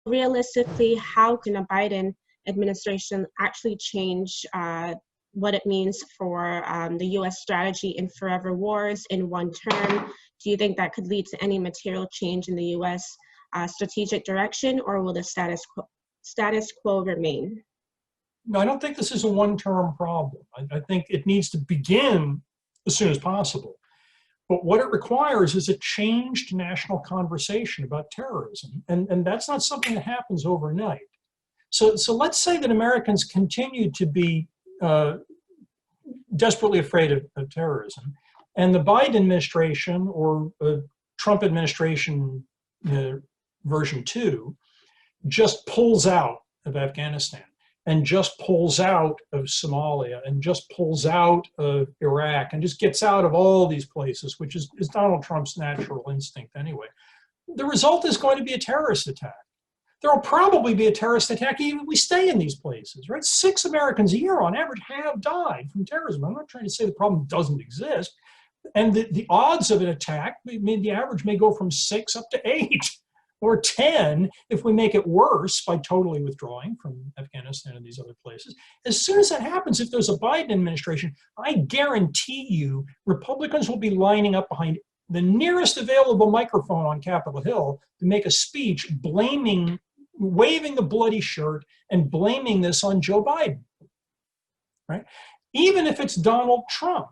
realistically, how can a Biden administration actually change what it means for the U.S. strategy in forever wars in one term? Do you think that could lead to any material change in the U.S. Strategic direction, or will the status quo remain? No, I don't think this is a one-term problem. I think it needs to begin as soon as possible. But what it requires is a changed national conversation about terrorism. And that's not something that happens overnight. So let's say that Americans continue to be desperately afraid of terrorism. And the Biden administration, or Trump administration version 2, just pulls out of Afghanistan, and just pulls out of Somalia, and just pulls out of Iraq, and just gets out of all these places, which is Donald Trump's natural instinct anyway. The result is going to be a terrorist attack. There will probably be a terrorist attack even if we stay in these places, right? 6 Americans a year on average have died from terrorism. I'm not trying to say the problem doesn't exist. And the odds of an attack, I mean, the average may go from 6 up to 8. Or 10 if we make it worse by totally withdrawing from Afghanistan and these other places. As soon as that happens, if there's a Biden administration, I guarantee you Republicans will be lining up behind the nearest available microphone on Capitol Hill to make a speech blaming, waving the bloody shirt and blaming this on Joe Biden, right? Even if it's Donald Trump,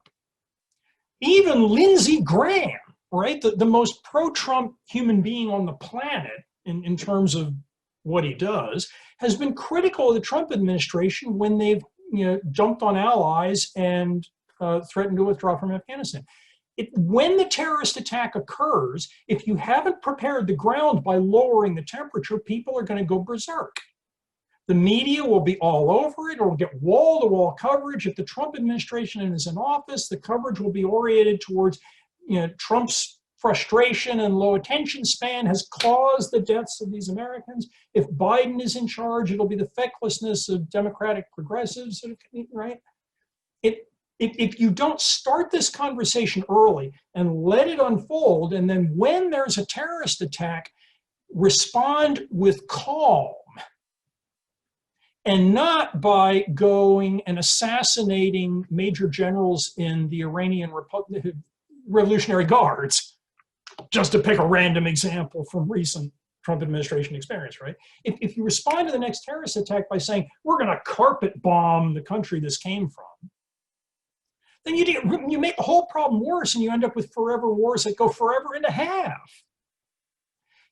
even Lindsey Graham, right? The most pro-Trump human being on the planet in terms of what he does, has been critical of the Trump administration when they've jumped on allies and threatened to withdraw from Afghanistan. When the terrorist attack occurs, if you haven't prepared the ground by lowering the temperature, people are going to go berserk. The media will be all over it, or will get wall-to-wall coverage. If the Trump administration is in office, the coverage will be oriented towards Trump's frustration and low attention span has caused the deaths of these Americans. If Biden is in charge, it'll be the fecklessness of Democratic progressives, right? If you don't start this conversation early and let it unfold, and then when there's a terrorist attack, respond with calm, and not by going and assassinating major generals in the Iranian Revolutionary Guards, just to pick a random example from recent Trump administration experience, right? If you respond to the next terrorist attack by saying, we're going to carpet bomb the country this came from, then you make the whole problem worse, and you end up with forever wars that go forever and a half.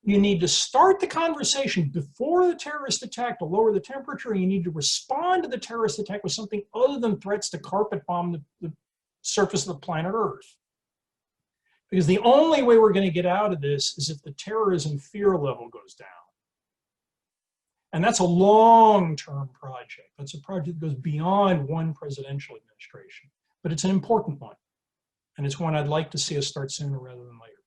You need to start the conversation before the terrorist attack to lower the temperature, and you need to respond to the terrorist attack with something other than threats to carpet bomb the surface of the planet Earth. Because the only way we're going to get out of this is if the terrorism fear level goes down. And that's a long-term project. That's a project that goes beyond one presidential administration. But it's an important one. And it's one I'd like to see us start sooner rather than later.